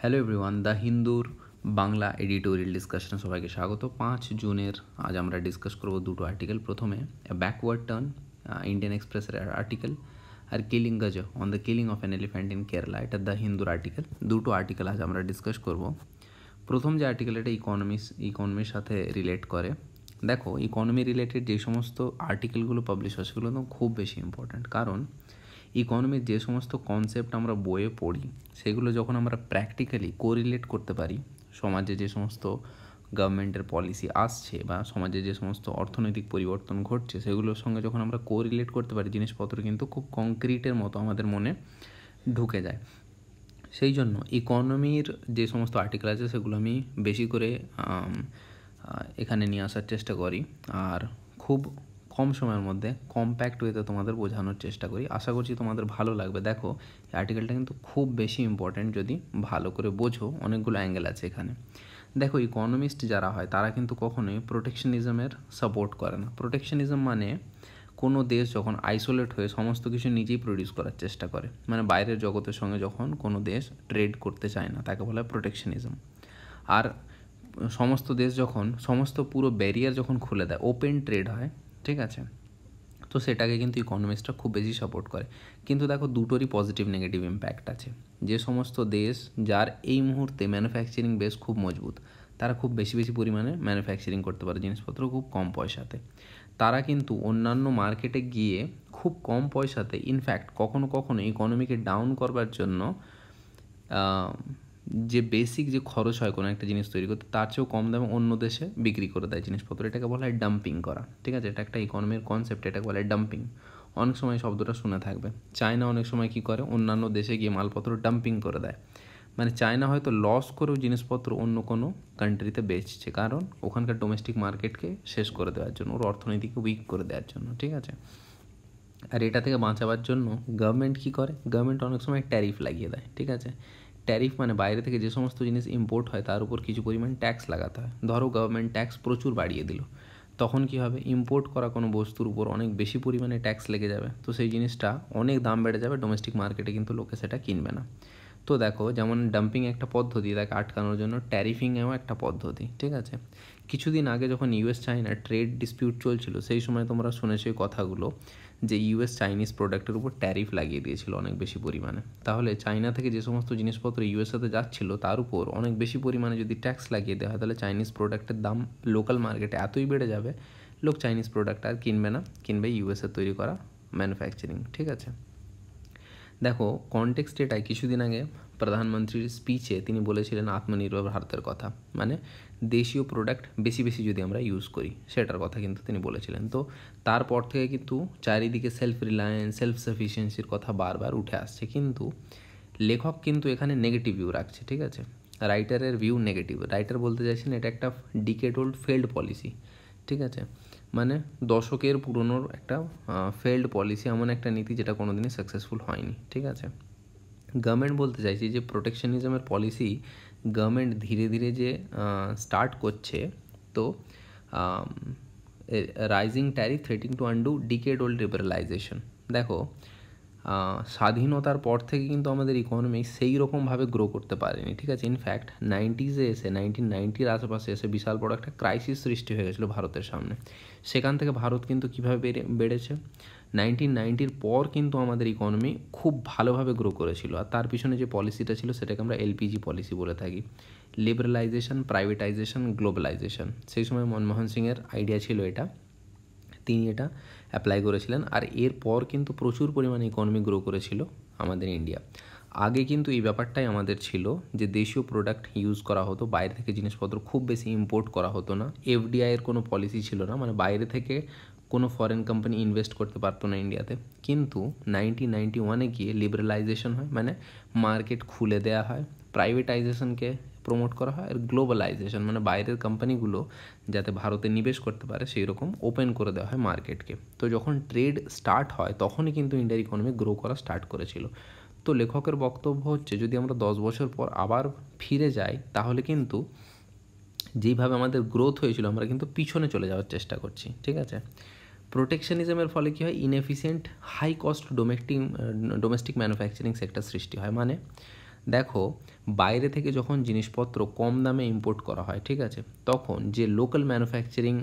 Hello everyone, the হিন্দুর Bangla editorial ডিসকাশনে সবাইকে স্বাগত। 5 জুনের আজ আমরা ডিসকাস করব দুটো আর্টিকেল। প্রথমে ব্যাকওয়ার্ড টার্ন, ইন্ডিয়ান এক্সপ্রেসের আর্টিকেল, আর কিলিং গজ on the killing of an elephant in Kerala, এটা দ্য হিন্দুর আর্টিকেল। দুটো আর্টিকেল আজ আমরা ডিসকাস করব। প্রথম যে আর্টিকেল, এটা ইকোনমির সাথে রিলেট করে। দেখো, ইকোনমি রিলেটেড যে সমস্ত আর্টিকেলগুলো পাবলিশ হয় সেগুলো তো খুব বেশি ইম্পর্ট্যান্ট, কারণ ইকোনমির যে সমস্ত কনসেপ্ট আমরা বইয়ে পড়ি সেগুলো যখন আমরা প্র্যাকটিক্যালি কোরিলেট করতে পারি, সমাজে যে সমস্ত গভর্নমেন্টের পলিসি আসছে বা সমাজে যে সমস্ত অর্থনৈতিক পরিবর্তন ঘটছে সেগুলোর সঙ্গে যখন আমরা কোরিলেট করতে পারি, জিনিসপত্র কিন্তু খুব কংক্রিটের মতো আমাদের মনে ঢুকে যায়। সেই জন্য ইকোনমির যে সমস্ত আর্টিকেল আছে সেগুলো আমি বেশি করে এখানে নিয়ে আসার চেষ্টা করি, আর খুব কম সময়ের মধ্যে কম্প্যাক্ট ওয়েতে তোমাদের বোঝানোর চেষ্টা করি। আশা করছি তোমাদের ভালো লাগবে। দেখো, এই আর্টিকেলটা কিন্তু খুব বেশি ইম্পর্ট্যান্ট, যদি ভালো করে বোঝো। অনেকগুলো অ্যাঙ্গেল আছে এখানে। দেখো, ইকোনমিস্ট যারা হয় তারা কিন্তু কখনোই প্রোটেকশনিজমের সাপোর্ট করে না। প্রোটেকশনিজম মানে কোনো দেশ যখন আইসোলেট হয়ে সমস্ত কিছু নিজেই প্রডিউস করার চেষ্টা করে, মানে বাইরের জগতের সঙ্গে যখন কোনো দেশ ট্রেড করতে চায় না, তাকে বলা হয় প্রোটেকশনিজম। আর সমস্ত দেশ যখন সমস্ত পুরো ব্যারিয়ার যখন খুলে দেয়, ওপেন ট্রেড হয়, ঠিক আছে, তো সেটাকে কিন্তু ইকোনমিস্টরা খুব বেশি সাপোর্ট করে। কিন্তু দেখো, দুটোরই পজিটিভ নেগেটিভ ইম্প্যাক্ট আছে। যে সমস্ত দেশ যার এই মুহূর্তে ম্যানুফ্যাকচারিং বেস খুব মজবুত, তারা খুব বেশি বেশি পরিমাণে ম্যানুফ্যাকচারিং করতে পারে জিনিসপত্র খুব কম পয়সাতে। তারা কিন্তু অন্যান্য মার্কেটে গিয়ে খুব কম পয়সাতে, ইনফ্যাক্ট কখনো কখনো ইকোনমিকে ডাউন করবার জন্য যে বেসিক যে খরচ হয় কোনো একটা জিনিস তৈরি করতে, তার চেয়েও কম দামে অন্য দেশে বিক্রি করে দেয় জিনিসপত্র। এটাকে বলা হয় ডাম্পিং করা, ঠিক আছে। এটা একটা ইকোনমির কনসেপ্ট, এটাকে বলা হয় ডাম্পিং। অনেক সময় শব্দটা শুনে থাকবে। চায়না অনেক সময় কী করে, অন্যান্য দেশে গিয়ে মালপত্র ডাম্পিং করে দেয়। মানে চায়না হয়তো লস করেও জিনিসপত্র অন্য কোনো কান্ট্রিতে বেচছে, কারণ ওখানকার ডোমেস্টিক মার্কেটকে শেষ করে দেওয়ার জন্য, ওর অর্থনীতিকে উইক করে দেওয়ার জন্য, ঠিক আছে। আর এটা থেকে বাঁচাবার জন্য গভর্নমেন্ট কী করে, গভর্নমেন্ট অনেক সময় ট্যারিফ লাগিয়ে দেয়, ঠিক আছে। ট্যারিফ মানে বাইরে থেকে যে সমস্ত জিনিস ইম্পোর্ট হয় তার উপর কিছু পরিমাণ ট্যাক্স লাগাতে হয়। ধরো গভর্নমেন্ট ট্যাক্স প্রচুর বাড়িয়ে দিল, তখন কী হবে, ইম্পোর্ট করা কোনো বস্তুর উপর অনেক বেশি পরিমাণে ট্যাক্স লেগে যাবে, তো সেই জিনিসটা অনেক দাম বেড়ে যাবে, ডোমেস্টিক মার্কেটে কিন্তু লোকে সেটা কিনবে না। তো দেখো, যেমন ডাম্পিং একটা পদ্ধতি, তাকে আটকানোর জন্য ট্যারিফিংয়েও একটা পদ্ধতি, ঠিক আছে। কিছুদিন আগে যখন ইউএস চাইনা ট্রেড ডিসপিউট চলছিল, সেই সময় তোমরা শুনেছো এই কথাগুলো, যে ইউএস চাইনিজ প্রোডাক্টের উপর ট্যারিফ লাগিয়ে দিয়েছিল অনেক বেশি পরিমাণে। তাহলে চাইনা থেকে যে সমস্ত জিনিসপত্র ইউএসএতে যাচ্ছিল তার উপর অনেক বেশি পরিমাণে যদি ট্যাক্স লাগিয়ে দেওয়া হয়, তাহলে চাইনিজ প্রোডাক্টের দাম লোকাল মার্কেটে এতই বেড়ে যাবে, লোক চাইনিজ প্রোডাক্ট আর কিনবে না, কিনবে ইউএসএ তৈরি করা ম্যানুফ্যাকচারিং, ঠিক আছে। দেখো, কনটেক্সট এটাই, কিছুদিন আগে প্রধানমন্ত্রীর স্পিচে তিনি বলেছিলেন আত্মনির্ভর ভারতের কথা, মানে দেশীয় প্রোডাক্ট বেশি বেশি যদি আমরা ইউজ করি সেটার কথা কিন্তু তিনি বলেছিলেন। তো তারপর থেকে কিন্তু চারিদিকে সেলফ রিলায়েন্স, সেলফ সাফিসিয়েন্সির কথা বারবার উঠে আসছে, কিন্তু লেখক কিন্তু এখানে নেগেটিভ ভিউ রাখছে, ঠিক আছে। রাইটারের ভিউ নেগেটিভ। রাইটার বলতে চাইছেন এটা একটা ডিকেড ওল্ড ফেল্ড পলিসি, ঠিক আছে, মানে দশকের পুরনোর একটা ফেল্ড পলিসি, এমন একটা নীতি যেটা কোনো দিনই সাকসেসফুল হয়নি, ঠিক আছে। গভর্নমেন্ট বলতে চাইছি যে প্রোটেকশনিজমের পলিসি গভর্নমেন্ট ধীরে ধীরে যে স্টার্ট করছে, তো rising tariff threatening to undo decade old liberalisation. দেখো, স্বাধীনতার পর থেকে কিন্তু আমাদের ইকোনমি সেই রকমভাবে গ্রো করতে পারেনি, ঠিক আছে। ইনফ্যাক্ট 1990-র আশেপাশে এসে বিশাল বড় একটা ক্রাইসিস সৃষ্টি হয়ে গেছিলো ভারতের সামনে। সেখান থেকে ভারত কিন্তু কীভাবে বেড়েছে, 1990-র পর কিন্তু আমাদের ইকোনমি খুব ভালোভাবে গ্রো করেছিল। আর তার পিছনে যে পলিসিটা ছিল সেটাকে আমরা এলপিজি পলিসি বলে থাকি, লিবারালাইজেশন, প্রাইভেটাইজেশন, গ্লোবালাইজেশন। সেই সময় মনমোহন সিংয়ের আইডিয়া ছিল এটা, তিনি এটা অ্যাপ্লাই করেছিলেন। আর এরপর কিন্তু প্রচুর পরিমাণে ইকোনমি গ্রো করেছিল আমাদের ইন্ডিয়া। আগে কিন্তু এই ব্যাপারটাই আমাদের ছিল যে দেশীয় প্রোডাক্ট ইউজ করা হতো, বাইরে থেকে জিনিসপত্র খুব বেশি ইম্পোর্ট করা হতো না। এফডিআইয়ের কোনো পলিসি ছিল না, মানে বাইরে থেকে কোনো ফরেন কোম্পানি ইনভেস্ট করতে পারতো না ইন্ডিয়াতে। কিন্তু 1991-এ গিয়ে লিবারালাইজেশন হয়, মানে মার্কেট খুলে দেওয়া হয়, প্রাইভেটাইজেশনকে প্রমোট করা হয়, আর গ্লোবালাইজেশন মানে বাইরের কোম্পানিগুলো যাতে ভারতে নিবেশ করতে পারে সেই রকম ওপেন করে দেওয়া হয় মার্কেটকে। তো যখন ট্রেড স্টার্ট হয় তখনই কিন্তু ইন্ডিয়ার ইকোনমি গ্রো করা স্টার্ট করেছিল। তো লেখকের বক্তব্য হচ্ছে, যদি আমরা 10 বছর পর আবার ফিরে যাই তাহলে কিন্তু যেইভাবে আমাদের গ্রোথ হয়েছিল আমরা কিন্তু পিছনে চলে যাওয়ার চেষ্টা করছি, ঠিক আছে। প্রোটেকশনিজমের ফলে কী হয়, inefficient high cost domestic manufacturing sector সৃষ্টি হয়। মানে দেখো বাইরে থেকে যখন জিনিসপত্র কম দামে ইম্পোর্ট করা হয়, ঠিক আছে, তখন যে লোকাল ম্যানুফ্যাকচারিং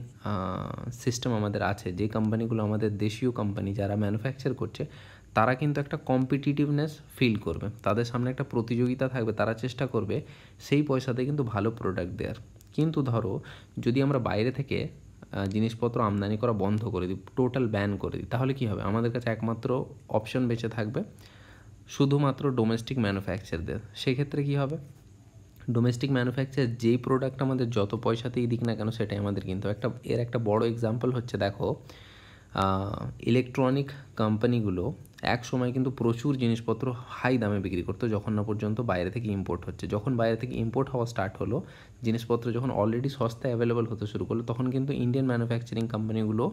সিস্টেম আমাদের আছে, যে কোম্পানিগুলো আমাদের দেশীয় কোম্পানি যারা ম্যানুফ্যাকচার করছে, তারা কিন্তু একটা কম্পিটিটিভনেস ফিল করবে, তাদের সামনে একটা প্রতিযোগিতা থাকবে, তারা চেষ্টা করবে সেই পয়সাতে কিন্তু ভালো প্রোডাক্ট দেওয়ার। কিন্তু ধরো যদি আমরা বাইরে থেকে জিনিসপত্র আমদানি করা বন্ধ করে দিই, টোটাল ব্যান করে দিই, তাহলে কী হবে? আমাদের কাছে একমাত্র অপশন বেঁচে থাকবে শুধুমাত্র ডোমেস্টিক ম্যানুফ্যাকচারদের। সেক্ষেত্রে কী হবে? ডোমেস্টিক ম্যানুফ্যাকচার যেই প্রোডাক্ট আমাদের যত পয়সাতেই দিক না কেন সেটাই আমাদের কিনতে হবে। এর একটা বড় এক্সাম্পল হচ্ছে, দেখো ইলেকট্রনিক কোম্পানিগুলো এক সময় কিন্তু প্রচুর জিনিসপত্র হাই দামে বিক্রি করতো, যখন না পর্যন্ত বাইরে থেকে ইম্পোর্ট হচ্ছে। যখন বাইরে থেকে ইম্পোর্ট হওয়া স্টার্ট হলো, জিনিসপত্র যখন অলরেডি সস্তায় অ্যাভেলেবল হতে শুরু করলো, তখন কিন্তু ইন্ডিয়ান ম্যানুফ্যাকচারিং কোম্পানিগুলো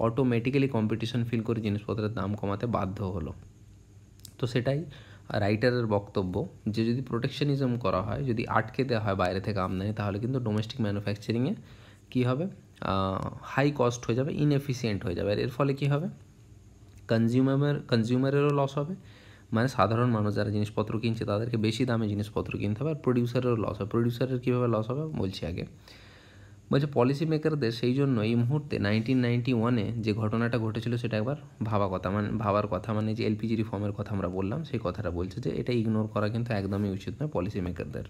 অটোমেটিক্যালি কম্পিটিশন ফিল করে জিনিসপত্রের দাম কমাতে বাধ্য হলো। তো সেটাই রাইটারের বক্তব্য, যে যদি প্রোটেকশনিজম করা হয়, যদি আটকে দেওয়া হয় বাইরে থেকে আমদানি, তাহলে কিন্তু ডোমেস্টিক ম্যানুফ্যাকচারিংয়ে কী হবে? হাই কস্ট হয়ে যাবে, ইনএফিসিয়েন্ট হয়ে যাবে। আর এর ফলে কী হবে? কনজিউমারেরও লস হবে, মানে সাধারণ মানুষ যারা জিনিসপত্র কিনছে তাদেরকে বেশি দামে জিনিসপত্র কিনতে হবে, আর প্রডিউসারেরও লস হবে। প্রডিউসারের কীভাবে লস হবে বলছি আগে। বলছে পলিসি মেকারদের সেই জন্য এই মুহূর্তে 1991-এ যে ঘটনাটা ঘটেছিল সেটা একবার ভাবার কথা, মানে যে এলপিজি রিফর্মের কথা আমরা বললাম, সেই কথাটা বলছে যে এটা ইগনোর করা কিন্তু একদমই উচিত নয় পলিসি মেকারদের।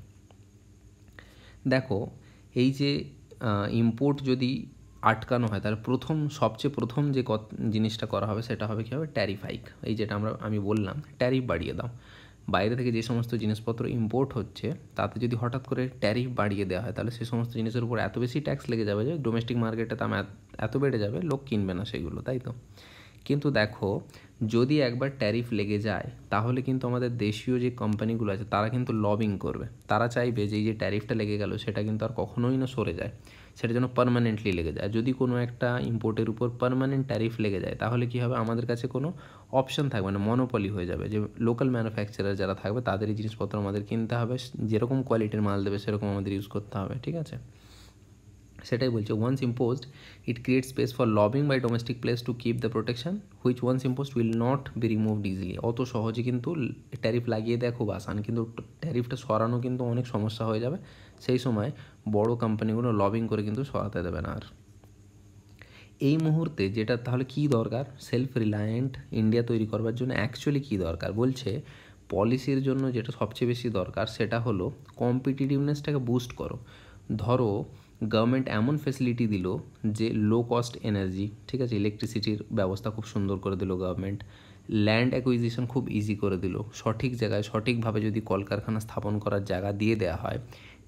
দেখো এই যে ইম্পোর্ট যদি আটকানো হয়, তাহলে সবচেয়ে প্রথম যে জিনিসটা করা হবে সেটা হবে কী হবে? Tariff hike. এই যেটা আমি বললাম, ট্যারিফ বাড়িয়ে দাও। বাইরে থেকে যে সমস্ত জিনিসপত্র ইম্পোর্ট হচ্ছে তাতে যদি হঠাৎ করে ট্যারিফ বাড়িয়ে দেওয়া হয়, তাহলে সেই সমস্ত জিনিসের উপর এত বেশি ট্যাক্স লেগে যাবে যে ডোমেস্টিক মার্কেটে দাম এত বেড়ে যাবে, লোক কিনবে না সেগুলো, তাই তো? কিন্তু দেখো যদি একবার ট্যারিফ লেগে যায়, তাহলে কিন্তু আমাদের দেশীয় যে কোম্পানিগুলো আছে তারা কিন্তু লবিং করবে, তারা চাইবে যে এই যে ট্যারিফটা লেগে গেল সেটা কিন্তু আর কখনোই না সরে যায়, সেটা যেন পার্মানেন্টলি লেগে যায়। যদি কোনো একটা ইম্পোর্টের উপর পার্মানেন্ট ট্যারিফ লেগে যায়, তাহলে কী হবে? আমাদের কাছে কোনো অপশন থাকবে না, মনোপলি হয়ে যাবে, যে লোকাল ম্যানুফ্যাকচারার যারা থাকবে তাদেরই জিনিসপত্র আমাদের কিনতে হবে, যেরকম কোয়ালিটির মাল দেবে সেরকম আমাদের ইউজ করতে হবে, ঠিক আছে? সেটাই বলছে, once imposed it create space for lobbying by domestic place to keep the protection which once imposed will not be removed easily. অত সহজে কিন্তু ট্যারিফ লাগিয়ে দেওয়া খুব আসান, কিন্তু ট্যারিফটা সরানো কিন্তু অনেক সমস্যা হয়ে যাবে। সেই সময় বড় কোম্পানিগুলো লবিং করে কিন্তু সরাতে দেবে না আর। এই মুহূর্তে যেটা তাহলে কী দরকার সেলফ রিলায়েন্ট ইন্ডিয়া তৈরি করবার জন্য? অ্যাকচুয়ালি কী দরকার বলছে, পলিসির জন্য যেটা সবচেয়ে বেশি দরকার সেটা হলো কম্পিটিটিভনেসটাকে বুস্ট করো। ধরো গভর্নমেন্ট এমন ফেসিলিটি দিল যে লো কস্ট এনার্জি, ঠিক আছে, ইলেকট্রিসিটির ব্যবস্থা খুব সুন্দর করে দিল গভর্নমেন্ট, ল্যান্ড অ্যাকুইজিশন খুব ইজি করে দিল, সঠিক জায়গায় সঠিকভাবে যদি কলকারখানা স্থাপন করার জায়গা দিয়ে দেওয়া হয়,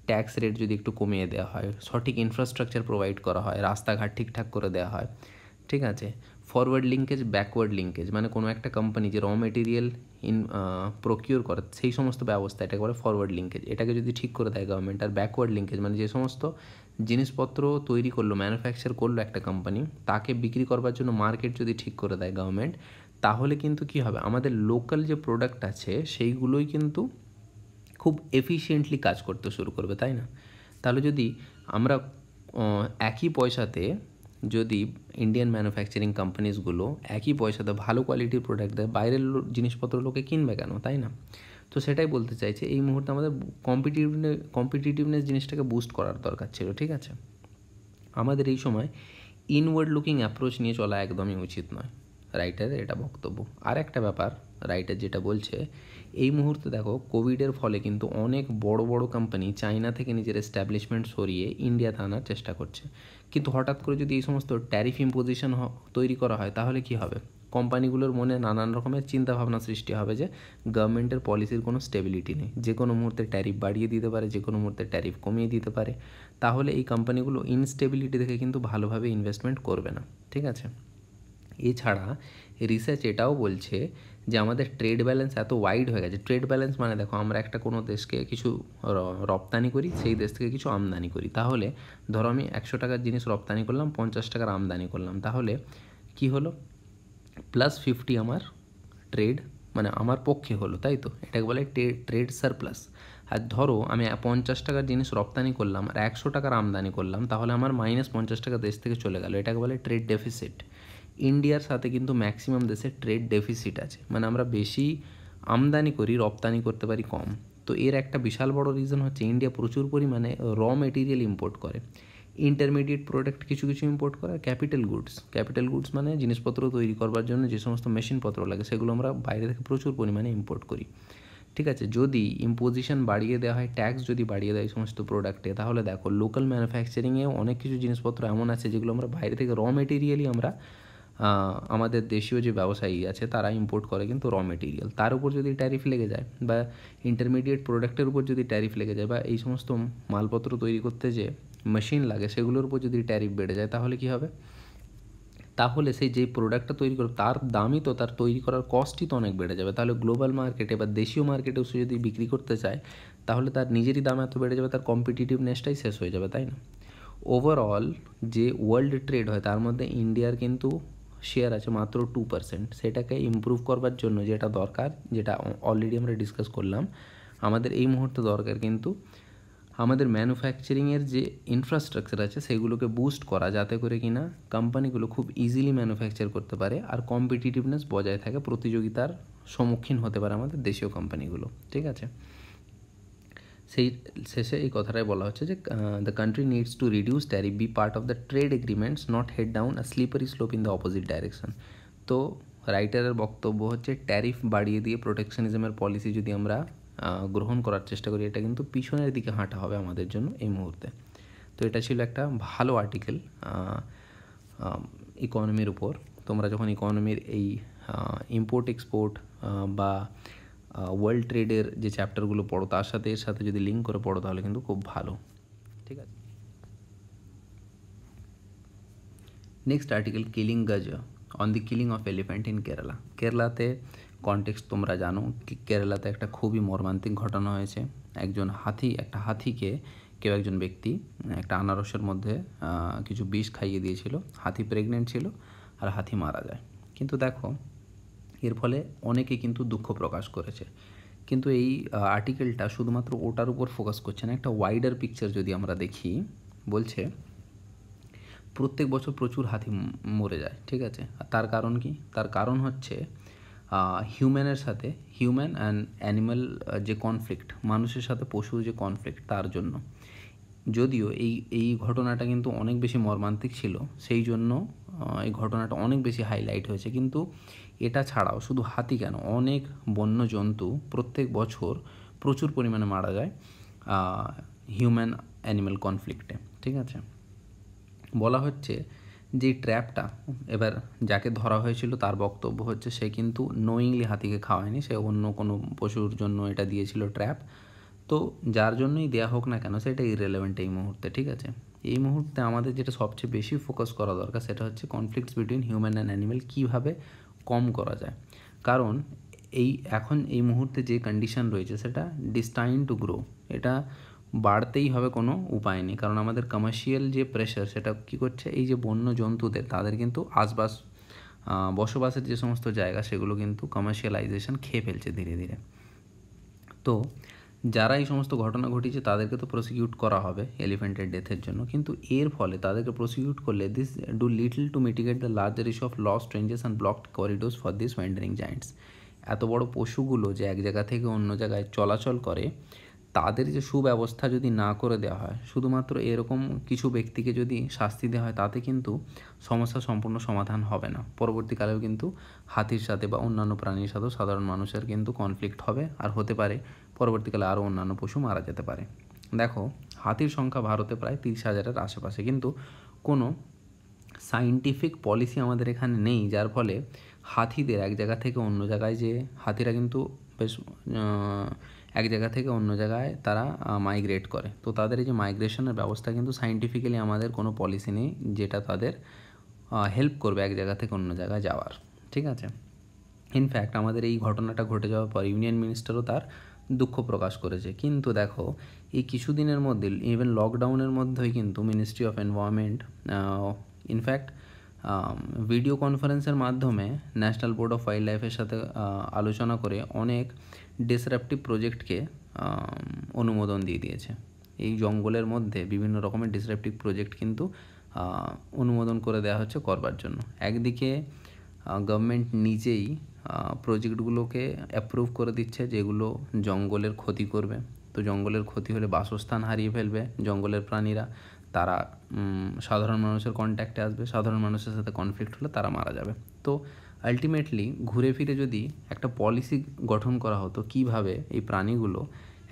ট্যাক্স রেট যদি একটু কমিয়ে দেওয়া হয়, সঠিক ইনফ্রাস্ট্রাকচার প্রোভাইড করা হয়, রাস্তাঘাট ঠিকঠাক করে দেওয়া হয়, ঠিক আছে, ফরওয়ার্ড লিঙ্কেজ ব্যাকওয়ার্ড লিঙ্কেজ, মানে কোনো একটা কোম্পানি যে র মেটেরিয়াল প্রকিওর করে সেই সমস্ত ব্যবস্থা, এটাকে বলে ফরওয়ার্ড লিঙ্কেজ, এটাকে যদি ঠিক করে দেয় গভর্নমেন্ট। আর ব্যাকওয়ার্ড লিঙ্কেজ মানে যে সমস্ত জিনিসপত্র তৈরি করলো, ম্যানুফ্যাকচার করলো একটা কোম্পানি, তাকে বিক্রি করবার জন্য মার্কেট যদি ঠিক করে দেয় গভর্নমেন্ট, তাহলে কিন্তু কী হবে? আমাদের লোকাল যে প্রোডাক্ট আছে সেইগুলোই কিন্তু খুব এফিশিয়েন্টলি কাজ করতে শুরু করবে, তাই না? তাহলে যদি আমরা একই পয়সাতে, যদি ইন্ডিয়ান ম্যানুফ্যাকচারিং কোম্পানিজগুলো একই পয়সাতে ভালো কোয়ালিটির প্রোডাক্ট দেয়, বাইরের জিনিসপত্র লোকে কিনবে কেন, তাই না? তো সেটাই বলতে চাইছে, এই মুহূর্তে আমাদের কম্পিটিটিভনেস জিনিসটাকে বুস্ট করার দরকার ছিল, ঠিক আছে? আমাদের এই সময় ইনওয়ার্ড লুকিং অ্যাপ্রোচ নিয়ে চলা একদমই উচিত নয়, রাইটারের এটা বক্তব্য। আর একটা ব্যাপার রাইটার যেটা বলছে, এই মুহূর্তে দেখো কোভিডের ফলে কিন্তু অনেক বড় বড় কোম্পানি চায়না থেকে নিজের এস্টাবলিশমেন্ট সরিয়ে ইন্ডিয়াতে আনার চেষ্টা করছে, কিন্তু হঠাৎ করে যদি এই সমস্ত ট্যারিফ ইম্পোজিশন তৈরি করা হয়, তাহলে কি হবে? কোম্পানিগুলোর মনে নানান রকমের চিন্তাভাবনা সৃষ্টি হবে যে গভর্নমেন্টের পলিসির কোনো স্টেবিলিটি নেই, যে কোনো মুহূর্তে ট্যারিফ বাড়িয়ে দিতে পারে, যে কোনো মুহূর্তে ট্যারিফ কমিয়ে দিতে পারে, তাহলে এই কোম্পানিগুলো ইনস্টেবিলিটি দেখে কিন্তু ভালোভাবে ইনভেস্টমেন্ট করবে না, ঠিক আছে? এছাড়া রিসার্চ এটাও বলছে যে আমাদের ট্রেড ব্যালেন্স এত ওয়াইড হয়ে গেছে। ট্রেড ব্যালেন্স মানে দেখো আমরা একটা কোনো দেশকে কিছু রপ্তানি করি, সেই দেশ থেকে কিছু আমদানি করি, তাহলে ধরো আমি 100 টাকার জিনিস রপ্তানি করলাম, 50 টাকার আমদানি করলাম, তাহলে কি হলো? +50 আমার ট্রেড মানে আমার পক্ষে হলো, তাই তো? এটাকে বলে ট্রেড সারপ্লাস। আর ধরো আমি 50 টাকার জিনিস রপ্তানি করলাম আর 100 টাকার আমদানি করলাম, তাহলে আমার -50 টাকা দেশ থেকে চলে গেল, এটাকে বলে ট্রেড ডেফিসিট। ইন্ডিয়ার সাথে কিন্তু ম্যাক্সিমাম দেশের ট্রেড ডেফিসিট আছে, মানে আমরা বেশি আমদানি করি, রপ্তানি করতে পারি কম। তো এর একটা বিশাল বড় রিজন হচ্ছে ইন্ডিয়া প্রচুর পরিমাণে র মেটেরিয়াল ইম্পোর্ট করে, ইন্টারমিডিয়েট প্রোডাক্ট কিছু কিছু ইম্পোর্ট করে, ক্যাপিটাল গুডস মানে জিনিসপত্র তৈরি করবার জন্য যে সমস্ত মেশিনপত্র লাগে সেগুলো আমরা বাইরে থেকে প্রচুর পরিমাণে ইম্পোর্ট করি। ঠিক আছে, যদি ইম্পোজিশন বাড়িয়ে দেওয়া হয়, ট্যাক্স যদি বাড়িয়ে দেয় এই সমস্ত প্রোডাক্টে, তাহলে দেখো লোকাল ম্যানুফ্যাকচারিংয়েও অনেক কিছু জিনিসপত্র এমন আছে যেগুলো আমরা বাইরে থেকে র মেটেরিয়ালই আমরা আমাদের দেশীয় যে ব্যবসায়ী আছে তারা ইম্পোর্ট করে কিন্তু র মেটেরিয়াল, তার উপর যদি ট্যারিফ লেগে যায় বা ইন্টারমিডিয়েট প্রোডাক্টের উপর যদি ট্যারিফ লেগে যায় বা এই সমস্ত মালপত্র তৈরি করতে যে মেশিন লাগে সেগুলোর উপর যদি ট্যারিফ বেড়ে যায়, তাহলে কি হবে? তাহলে সেই যে প্রোডাক্টটা তৈরি করবে তার দামই তো, তার তৈরি করার কস্টই তো অনেক বেড়ে যাবে। তাহলে গ্লোবাল মার্কেটে বা দেশীয় মার্কেটেও সে যদি বিক্রি করতে চায় তাহলে তার নিজেরই দাম এত বেড়ে যাবে, তার কম্পিটিটিভনেসটাই শেষ হয়ে যাবে, তাই না? ওভারঅল যে ওয়ার্ল্ড ট্রেড হয় তার মধ্যে ইন্ডিয়ার কিন্তু শেয়ার আছে মাত্র 2%। সেটাকে ইমপ্রুভ করবার জন্য যেটা দরকার, যেটা অলরেডি আমরা ডিসকাস করলাম, আমাদের এই মুহূর্তে দরকার কিন্তু আমাদের ম্যানুফ্যাকচারিংয়ের যে ইনফ্রাস্ট্রাকচার আছে সেগুলোকে বুস্ট করা, যাতে করে কিনা কোম্পানিগুলো খুব ইজিলি ম্যানুফ্যাকচার করতে পারে আর কম্পিটিটিভনেস বজায় থাকে, প্রতিযোগিতার সম্মুখীন হতে পারে আমাদের দেশীয় কোম্পানিগুলো। ঠিক আছে, সেই শেষে এই কথাটাই বলা হচ্ছে যে the country needs to reduce tariff, be part of the trade agreements, not head down a slippery slope in the opposite direction. তো রাইটারের বক্তব্য হচ্ছে ট্যারিফ বাড়িয়ে দিয়ে প্রোটেকশনিজমের পলিসি যদি আমরা গ্রহণ করার চেষ্টা করি, এটা কিন্তু পিছনের দিকে হাঁটা হবে আমাদের জন্য এই মুহূর্তে। তো এটা ছিল একটা ভালো আর্টিকেল ইকোনমির উপর। তোমরা যখন ইকোনমির এই ইম্পোর্ট এক্সপোর্ট বা ওয়ার্ল্ড ট্রেডের যে চ্যাপ্টারগুলো পড়ো তার সাথে এর সাথে যদি লিঙ্ক করে পড়ো তাহলে কিন্তু খুব ভালো। ঠিক আছে, নেক্সট আর্টিকেল, কিলিং গজা on the killing of elephant in Kerala. কেরালাতে কনটেক্সট তোমরা জানো, কেরালাতে একটা খুবই মর্মান্তিক ঘটনা হয়েছে। একটা হাতিকে কেউ একজন ব্যক্তি একটা আনারসের মধ্যে কিছু বিষ খাইয়ে দিয়েছিল, হাতি প্রেগনেন্ট ছিল আর হাতি মারা যায়। কিন্তু দেখো এর ফলে অনেকে কিন্তু দুঃখ প্রকাশ করেছে, কিন্তু এই আর্টিকেলটা শুধুমাত্র ওটার উপর ফোকাস করছে না, একটা ওয়াইডার পিকচার যদি আমরা দেখি, বলছে প্রত্যেক বছর প্রচুর হাতি মরে যায়। ঠিক আছে, তার কারণ কি? তার কারণ হচ্ছে হিউম্যান অ্যান্ড অ্যানিম্যাল যে কনফ্লিক্ট, মানুষের সাথে পশুর যে কনফ্লিক্ট, তার জন্য। যদিও এই ঘটনাটা কিন্তু অনেক বেশি মর্মান্তিক ছিল, সেই জন্য এই ঘটনাটা অনেক বেশি হাইলাইট হয়েছে। কিন্তু এটা ছাড়াও শুধু হাতি কেন, অনেক বন্য জন্তু প্রত্যেক বছর প্রচুর পরিমাণে মারা যায় হিউম্যান অ্যানিম্যাল কনফ্লিক্টে। ঠিক আছে, বলা হচ্ছে যে ট্র্যাপটা, এবার যাকে ধরা হয়েছিল তার বক্তব্য হচ্ছে সে কিন্তু নোয়িংলি হাতিকে খাওয়ায়নি, সে অন্য কোনো পশুর জন্য এটা দিয়েছিল ট্র্যাপ। তো যার জন্যই দেয়া হোক না কেন সেটা ইররেলেভেন্ট এই মুহূর্তে। ঠিক আছে, এই মুহূর্তে আমাদের যেটা সবচেয়ে বেশি ফোকাস করা দরকার সেটা হচ্ছে conflicts between human and animal কীভাবে কম করা যায়। কারণ এখন এই মুহূর্তে যে কন্ডিশন রয়েছে সেটা ডিস্টাইন টু গ্রো, এটা বাড়তেই হবে, কোনো উপায় নেই। কারণ আমাদের কমার্শিয়াল যে প্রেশার সেটা কী করছে, এই যে বন্য জন্তুদের তাদের কিন্তু বসবাসের যে সমস্ত জায়গা সেগুলো কিন্তু কমার্শিয়ালাইজেশন খেয়ে ফেলছে ধীরে ধীরে। তো যারা এই সমস্ত ঘটনা ঘটিয়েছে তাদেরকে তো প্রসিকিউট করা হবে এলিফ্যান্টের ডেথের জন্য, কিন্তু এর ফলে তাদেরকে প্রসিকিউট করলে this do little to mitigate the larger issue of lost ranges and blocked corridors for this wandering giants. এত বড় পশুগুলো যে এক জায়গা থেকে অন্য জায়গায় চলাচল করে, তাদের যে সুব্যবস্থা যদি না করে দেওয়া হয়, শুধুমাত্র এরকম কিছু ব্যক্তিকে যদি শাস্তি দেওয়া হয়, তাতে কিন্তু সমস্যার সম্পূর্ণ সমাধান হবে না। পরবর্তীকালেও কিন্তু হাতির সাথে বা অন্যান্য প্রাণীর সাথেও সাধারণ মানুষের কিন্তু কনফ্লিক্ট হবে, আর হতে পারে পরবর্তীকালে আরও অন্যান্য পশু মারা যেতে পারে। দেখো হাতির সংখ্যা ভারতে প্রায় 30,000-এর আশেপাশে, কিন্তু কোনো সাইন্টিফিক পলিসি আমাদের এখানে নেই, যার ফলে হাতিদের এক জায়গা থেকে অন্য জায়গায়, যে হাতিরা কিন্তু বেশ এক জায়গা থেকে অন্য জায়গায় তারা মাইগ্রেট করে, তো তাদের এই যে মাইগ্রেশনের ব্যবস্থা কিন্তু সাইন্টিফিক্যালি আমাদের কোনো পলিসি নেই যেটা তাদের হেল্প করবে এক জায়গা থেকে অন্য জায়গায় যাওয়ার। ঠিক আছে, ইনফ্যাক্ট আমাদের এই ঘটনাটা ঘটে যাওয়ার পর ইউনিয়ন মিনিস্টারও তার দুঃখ প্রকাশ করেছে। কিন্তু দেখো এই কিছুদিনের মধ্যে, ইভেন লকডাউনের মধ্যেই কিন্তু ministry of environment in fact video কনফারেন্সের মাধ্যমে ন্যাশনাল বোর্ড অফ ওয়াইল্ড লাইফের সাথে আলোচনা করে অনেক ডিসরাপটিভ প্রজেক্টকে অনুমোদন দিয়ে দিয়েছে। এই জঙ্গলের মধ্যে বিভিন্ন রকমের ডিসরাপটিভ প্রজেক্ট কিন্তু অনুমোদন করে দেওয়া হচ্ছে করবার জন্য। একদিকে গভর্নমেন্ট নিজেই প্রজেক্টগুলোকে অ্যাপ্রুভ করে দিচ্ছে যেগুলো জঙ্গলের ক্ষতি করবে। তো জঙ্গলের ক্ষতি হলে বাসস্থান হারিয়ে ফেলবে জঙ্গলের প্রাণীরা, তারা সাধারণ মানুষের কন্ট্যাক্টে আসবে, সাধারণ মানুষের সাথে কনফ্লিক্ট হলে তারা মারা যাবে। তো আলটিমেটলি ঘুরে ফিরে যদি একটা পলিসি গঠন করা হতো কীভাবে এই প্রাণীগুলো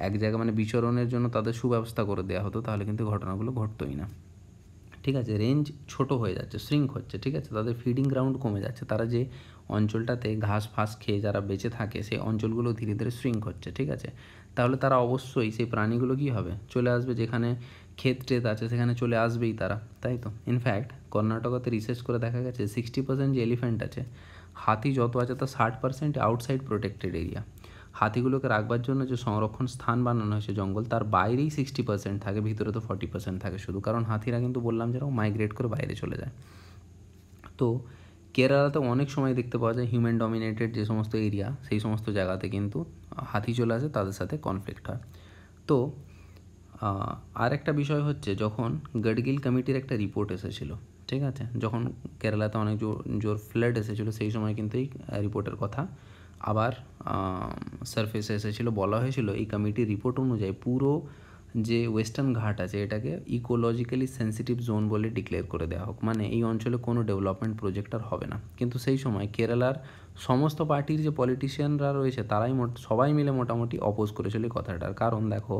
এক জায়গায় মানে বিচরণের জন্য তাদের সুব্যবস্থা করে দেওয়া হতো, তাহলে কিন্তু ঘটনাগুলো ঘটতোই না। ঠিক আছে, রেঞ্জ ছোট হয়ে যাচ্ছে, শ্রিঙ্ক হচ্ছে, ঠিক আছে, তাদের ফিডিং গ্রাউন্ড কমে যাচ্ছে, তারা যে অঞ্চলটাতে ঘাস ফাস খেয়ে যারা বেঁচে থাকে সেই অঞ্চলগুলো ধীরে ধীরে শ্রিঙ্ক হচ্ছে, ঠিক আছে। তাহলে তারা অবশ্যই সেই প্রাণীগুলো কী হবে, চলে আসবে, যেখানে ক্ষেত টেত আছে সেখানে চলে আসবেই তারা, তাই তো। ইনফ্যাক্ট কর্ণাটকাতে রিসার্চ করে দেখা গেছে 60% যে এলিফ্যান্ট আছে, হাতি যত আছে তার 60% আউটসাইড প্রোটেক্টেড এরিয়া। হাতিগুলোকে রাখবার জন্য যে সংরক্ষণ স্থান বানানো হয়েছে জঙ্গল, তার বাইরেই 60% থাকে, ভিতরে তো 40% থাকে শুধু, কারণ হাতিরা কিন্তু বললাম যেরকম মাইগ্রেট করে বাইরে চলে যায়। তো কেরালাতে অনেক সময় দেখতে পাওয়া যায় হিউম্যান ডমিনেটেড যে সমস্ত এরিয়া, সেই সমস্ত জায়গাতে কিন্তু হাতি চলে আসে, তাদের সাথে কনফ্লিক্ট হয়। তো আর একটা বিষয় হচ্ছে, যখন গাডগিল কমিটির একটা রিপোর্ট এসেছিলো, ঠিক আছে, যখন কেরালাতে অনেক জোর ফ্লাড এসেছিলো, সেই সময় কিন্তু এই রিপোর্টের কথা আবার সারফেসে এসেছিলো। বলা হয়েছিল এই কমিটির রিপোর্ট অনুযায়ী পুরো যে ওয়েস্টার্ন ঘাট আছে এটাকে ইকোলজিক্যালি সেন্সিটিভ জোন বলে ডিক্লেয়ার করে দেওয়া হোক, মানে এই অঞ্চলে কোনো ডেভেলপমেন্ট প্রজেক্ট আর হবে না। কিন্তু সেই সময় কেরালার সমস্ত পার্টির যে পলিটিশিয়ানরা রয়েছে তারাই সবাই মিলে মোটামুটি অপোজ করেছিল এই কথাটার। কারণ দেখো,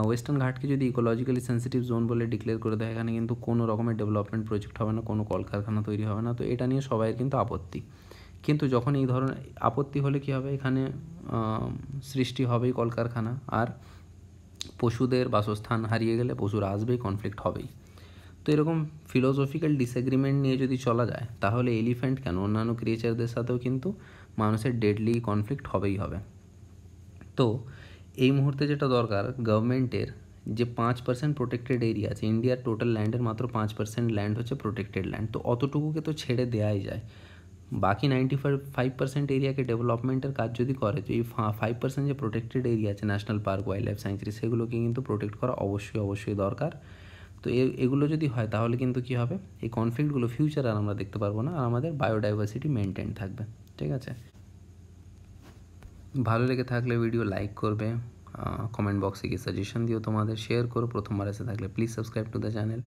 ওয়েস্টার্ন ঘাটকে যদি ইকোলজিক্যালি সেন্সিটিভ জোন বলে ডিক্লেয়ার করে দেয়, এখানে কিন্তু কোনো রকমের ডেভেলপমেন্ট প্রজেক্ট হবে না, কোনো কলকারখানা তৈরি হবে না। তো এটা নিয়ে সবাইয়ের কিন্তু আপত্তি। কিন্তু যখন এই ধরনের আপত্তি হলে কী হবে, এখানে সৃষ্টি হবেই কলকারখানা, আর পশুদের বাসস্থান হারিয়ে গেলে পশুরা আসবেই, কনফ্লিক্ট হবেই। তো এরকম ফিলোসফিক্যাল ডিসএগ্রিমেন্ট নিয়ে যদি চলা যায়, তাহলে এলিফ্যান্ট কেন, অন্যান্য ক্রিয়েচারদের সাথেও কিন্তু মানুষের ডেডলি কনফ্লিক্ট হবেই হবে। তো এই মুহূর্তে যেটা দরকার গভর্নমেন্টের, যে 5% প্রোটেক্টেড এরিয়া আছে, ইন্ডিয়ার টোটাল ল্যান্ডের মাত্র 5% ল্যান্ড হচ্ছে প্রোটেক্টেড ল্যান্ড। তো অতটুকুকে তো ছেড়ে দেওয়াই যায়, বাকি 95% এরিয়াকে ডেভেলপমেন্টের কাজ যদি করে, তো এই 5% যে প্রোটেক্টেড এরিয়া আছে, national park, wild life sanctuary, সেগুলোকে কিন্তু প্রোটেক্ট করা অবশ্যই দরকার। তো এগুলো যদি হয় তাহলে কিন্তু কী হবে, এই কনফ্লিক্টগুলো ফিউচার আর আমরা দেখতে পারবো না, আর আমাদের বায়োডাইভার্সিটি মেনটেন থাকবে, ঠিক আছে। ভালো লেগে থাকলে ভিডিও লাইক করবে, কমেন্ট বক্সে গিয়ে সাজেশন দিও তোমাদের, শেয়ার করো, প্রথমবার এসে থাকলে please subscribe to the channel.